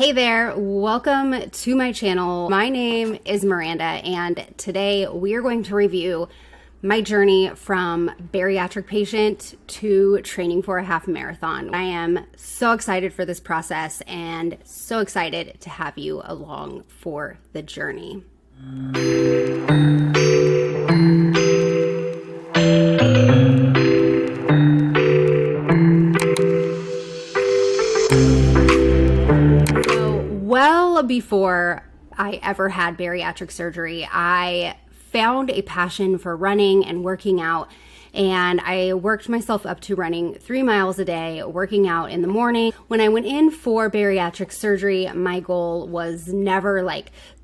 Hey there, welcome to my channel. My name is Miranda, and today we are going to review my journey from bariatric patient to training for a half marathon. I am so excited for this process and so excited to have you along for the journey. Well, before I ever had bariatric surgery, I found a passion for running and working out, and I worked myself up to running 3 miles a day, working out in the morning. When I went in for bariatric surgery, my goal was never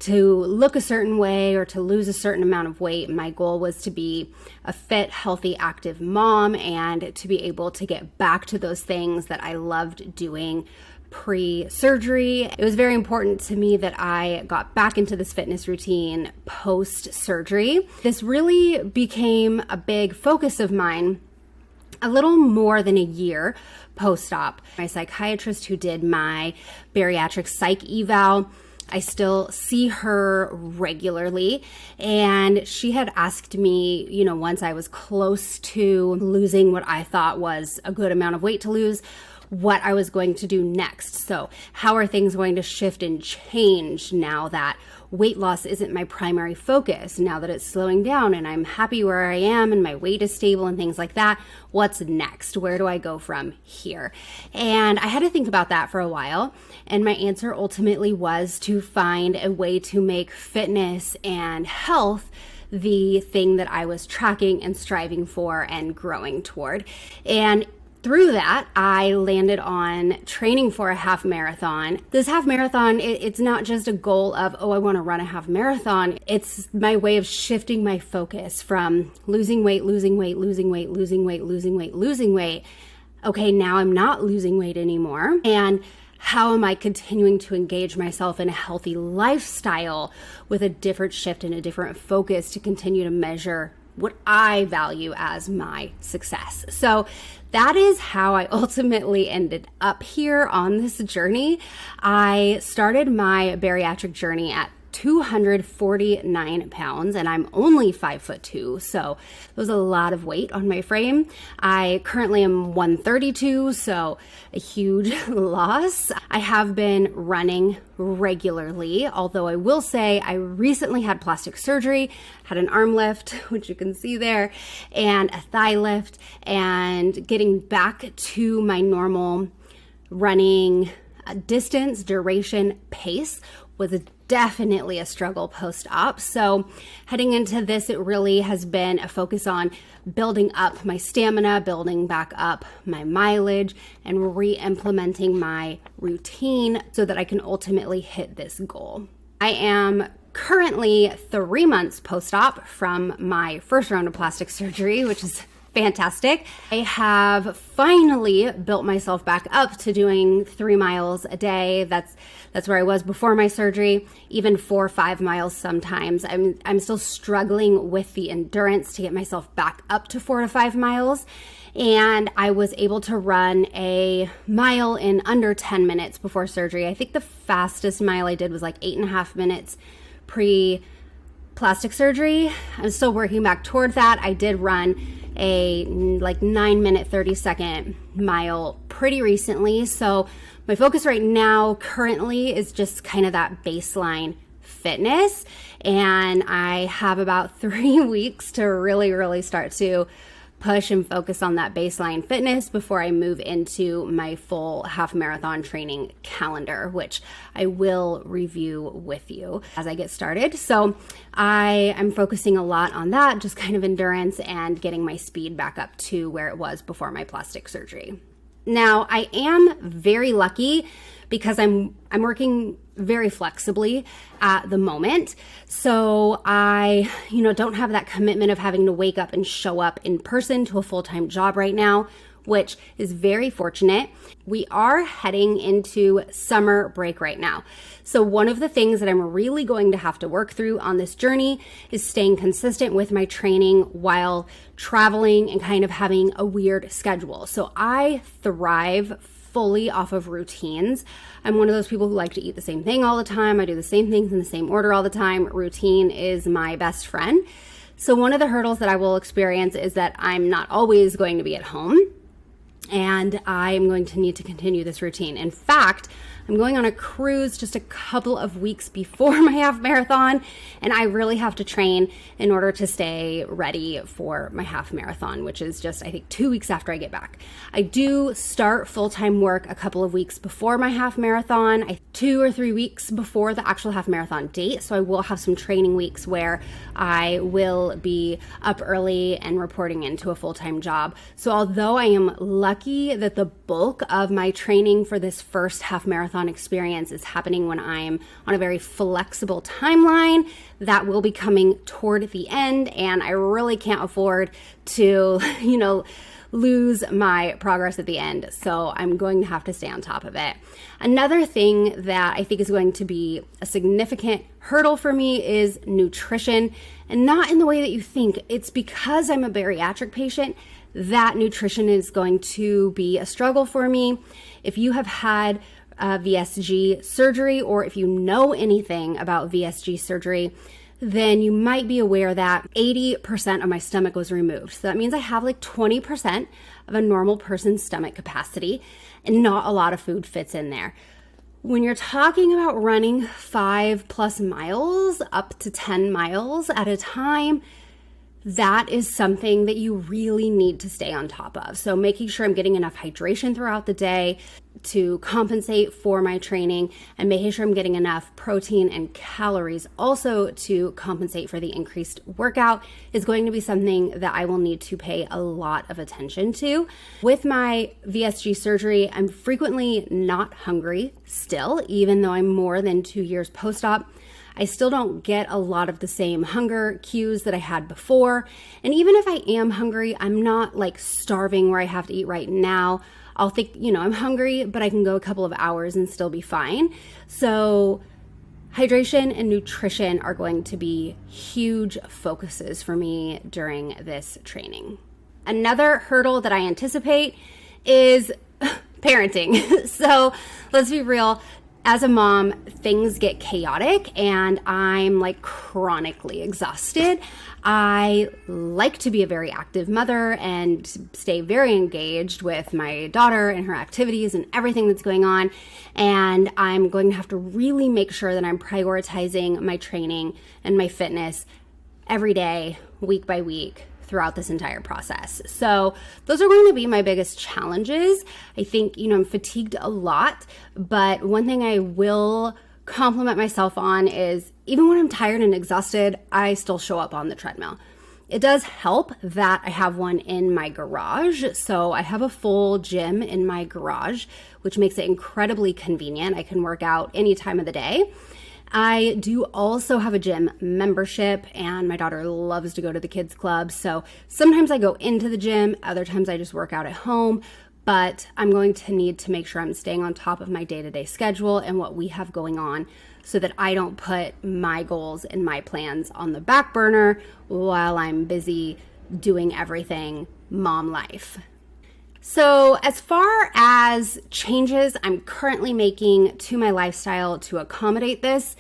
to look a certain way or to lose a certain amount of weight. My goal was to be a fit, healthy, active mom and to be able to get back to those things that I loved doing pre-surgery. It was very important to me that I got back into this fitness routine post-surgery. This really became a big focus of mine a little more than a year post-op. My psychiatrist who did my bariatric psych eval, I still see her regularly, and she had asked me, once I was close to losing what I thought was a good amount of weight to lose, what I was going to do next. So how are things going to shift and change now that weight loss isn't my primary focus, now that it's slowing down and I'm happy where I am and my weight is stable and things like that? What's next? Where do I go from here? And I had to think about that for a while. And my answer ultimately was to find a way to make fitness and health the thing that I was tracking and striving for and growing toward. And through that, I landed on training for a half marathon. This half marathon, it's not just a goal of, I want to run a half marathon. It's my way of shifting my focus from losing weight. Okay, now I'm not losing weight anymore. And how am I continuing to engage myself in a healthy lifestyle with a different shift and a different focus to continue to measure what I value as my success? So that is how I ultimately ended up here on this journey. I started my bariatric journey at 249 pounds, and I'm only 5'2", so it was a lot of weight on my frame. I currently am 132, so a huge loss. I have been running regularly, although I will say I recently had plastic surgery, had an arm lift, which you can see there, and a thigh lift, and getting back to my normal running distance, duration, pace was definitely a struggle post-op. So heading into this, it really has been a focus on building up my stamina, building back up my mileage, and re-implementing my routine so that I can ultimately hit this goal. I am currently 3 months post-op from my first round of plastic surgery, which is fantastic. I have finally built myself back up to doing 3 miles a day. That's where I was before my surgery, even 4 or 5 miles sometimes. I'm still struggling with the endurance to get myself back up to 4 to 5 miles. And I was able to run a mile in under 10 minutes before surgery. I think the fastest mile I did was 8.5 minutes pre-plastic surgery. I'm still working back toward that. I did run a 9-minute, 30-second mile pretty recently. So my focus right now currently is just kind of that baseline fitness. And I have about 3 weeks to really start to push and focus on that baseline fitness before I move into my full half marathon training calendar, which I will review with you as I get started. So I am focusing a lot on that, just kind of endurance and getting my speed back up to where it was before my plastic surgery. Now, I am very lucky because I'm working very flexibly at the moment. So I, don't have that commitment of having to wake up and show up in person to a full-time job right now, which is very fortunate. We are heading into summer break right now. So one of the things that I'm really going to have to work through on this journey is staying consistent with my training while traveling and kind of having a weird schedule. So I thrive fully off of routines. I'm one of those people who like to eat the same thing all the time. I do the same things in the same order all the time. Routine is my best friend. So one of the hurdles that I will experience is that I'm not always going to be at home, and I'm going to need to continue this routine. In fact, I'm going on a cruise just a couple of weeks before my half marathon, and I really have to train in order to stay ready for my half marathon, which is just, I think, 2 weeks after I get back. I do start full-time work a couple of weeks before my half marathon, 2 or 3 weeks before the actual half marathon date. So I will have some training weeks where I will be up early and reporting into a full-time job. So although I am lucky that the bulk of my training for this first half marathon experience is happening when I'm on a very flexible timeline, that will be coming toward the end, and I really can't afford to, lose my progress at the end. So I'm going to have to stay on top of it. Another thing that I think is going to be a significant hurdle for me is nutrition, and not in the way that you think. It's because I'm a bariatric patient that nutrition is going to be a struggle for me. If you have had VSG surgery, or if you know anything about VSG surgery, then you might be aware that 80% of my stomach was removed. So that means I have like 20% of a normal person's stomach capacity, and not a lot of food fits in there. When you're talking about running 5+ miles, up to 10 miles at a time, that is something that you really need to stay on top of. So making sure I'm getting enough hydration throughout the day to compensate for my training, and making sure I'm getting enough protein and calories also to compensate for the increased workout is going to be something that I will need to pay a lot of attention to. With my VSG surgery, I'm frequently not hungry still, even though I'm more than 2 years post-op. I still don't get a lot of the same hunger cues that I had before. And even if I am hungry, I'm not like starving where I have to eat right now. I'll think, I'm hungry, but I can go a couple of hours and still be fine. So hydration and nutrition are going to be huge focuses for me during this training. Another hurdle that I anticipate is parenting. So let's be real. As a mom, things get chaotic and I'm like chronically exhausted. I like to be a very active mother and stay very engaged with my daughter and her activities and everything that's going on. And I'm going to have to really make sure that I'm prioritizing my training and my fitness every day, week by week, throughout this entire process. So those are going to be my biggest challenges. I think, I'm fatigued a lot, but one thing I will compliment myself on is even when I'm tired and exhausted, I still show up on the treadmill. It does help that I have one in my garage. So I have a full gym in my garage, which makes it incredibly convenient. I can work out any time of the day. I do also have a gym membership, and my daughter loves to go to the kids club. So sometimes I go into the gym, other times I just work out at home, but I'm going to need to make sure I'm staying on top of my day-to-day schedule and what we have going on so that I don't put my goals and my plans on the back burner while I'm busy doing everything mom life. So as far as changes I'm currently making to my lifestyle to accommodate this,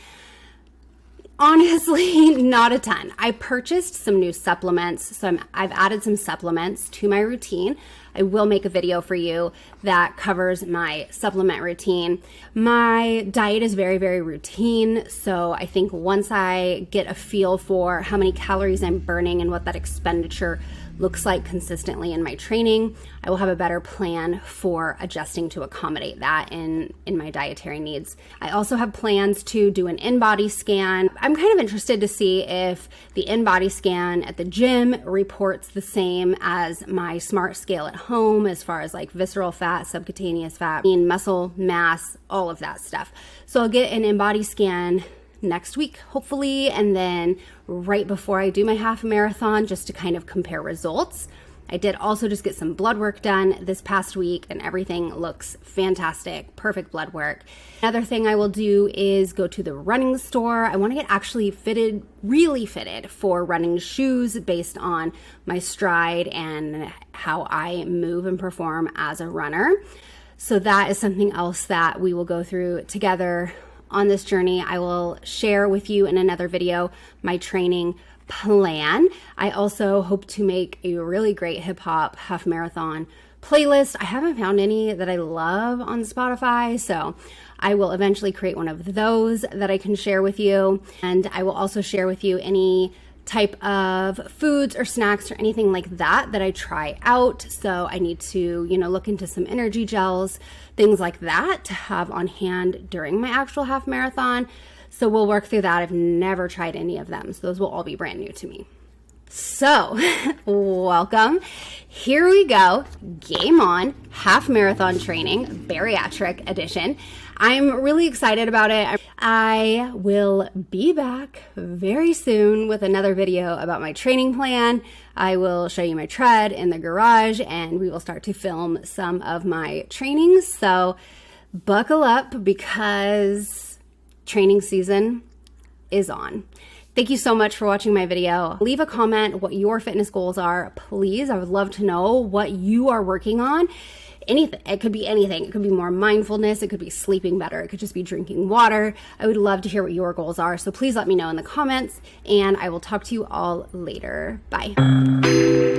honestly, not a ton. I purchased some new supplements, so I've added some supplements to my routine. I will make a video for you that covers my supplement routine. My diet is very, very routine, so I think once I get a feel for how many calories I'm burning and what that expenditure looks like consistently in my training, I will have a better plan for adjusting to accommodate that in my dietary needs. I also have plans to do an in-body scan. I'm kind of interested to see if the in-body scan at the gym reports the same as my smart scale at home as far as like visceral fat, subcutaneous fat, lean muscle mass, all of that stuff. So I'll get an in-body scan next week, hopefully, and then right before I do my half marathon, just to kind of compare results. I did also just get some blood work done this past week, and everything looks fantastic, perfect blood work. Another thing I will do is go to the running store. I want to get actually really fitted for running shoes based on my stride and how I move and perform as a runner. So that is something else that we will go through together on this journey. I will share with you in another video my training plan. I also hope to make a really great hip hop half marathon playlist. I haven't found any that I love on Spotify, so I will eventually create one of those that I can share with you. And I will also share with you any type of foods or snacks or anything like that that I try out. So I need to, look into some energy gels, things like that to have on hand during my actual half marathon. So we'll work through that. I've never tried any of them, so those will all be brand new to me. So, welcome. Here we go. Game on. Half marathon training, bariatric edition. I'm really excited about it. I will be back very soon with another video about my training plan. I will show you my tread in the garage, and we will start to film some of my trainings. So, buckle up because training season is on. Thank you so much for watching my video. Leave a comment what your fitness goals are, please. I would love to know what you are working on. Anything. It could be anything. It could be more mindfulness. It could be sleeping better. It could just be drinking water. I would love to hear what your goals are. So please let me know in the comments, and I will talk to you all later. Bye.